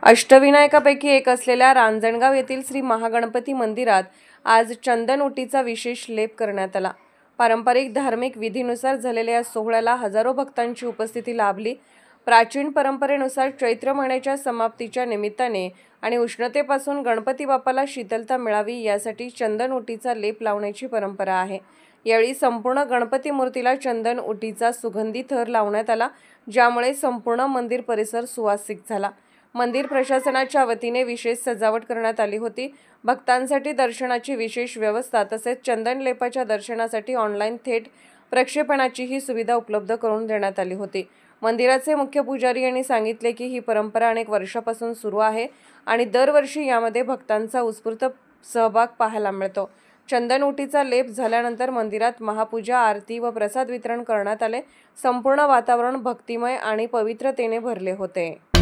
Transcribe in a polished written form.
अष्टविनायकापैकी एक असलेल्या रांजणगाव येथील श्री महागणपती मंदिरात आज चंदन ओटीचा विशेष लेप करण्यात आला। पारंपरिक धार्मिक विधीनुसार झालेल्या या सोहळ्याला हजारो भक्तांची उपस्थिती लाभली। प्राचीन परंपरेनुसार चैत्र महिन्याच्या समाप्तीच्या निमित्ताने आणि उष्णतेपासून गणपती बाप्पाला शीतलता मिळावी यासाठी चंदन ओटीचा लेप लावण्याची परंपरा आहे। यावेळी संपूर्ण गणपती मूर्तीला चंदन ओटीचा सुगंधी थर लावण्यात आला, ज्यामुळे संपूर्ण मंदिर परिसर सुवासिक झाला। मंदिर प्रशासनाच्या वतीने विशेष सजावट करण्यात आली होती। भक्तांसाठी दर्शनाची विशेष व्यवस्था तसेच चंदन लेपाच्या दर्शनासाठी ऑनलाईन थेट प्रक्षेपणाचीही सुविधा उपलब्ध करून देण्यात आली होती। मंदिराचे मुख्य पुजारी यांनी सांगितले की ही परंपरा अनेक वर्षापासून सुरू आहे आणि दरवर्षी यामध्ये भक्तांचा उत्स्फूर्त सहभाग पाहायला मिळतो। चंदन ओटीचा लेप झाल्यानंतर मंदिरात महापूजा, आरती व प्रसाद वितरण करण्यात आले। संपूर्ण वातावरण भक्तिमय आणि पवित्रतेने भरले होते।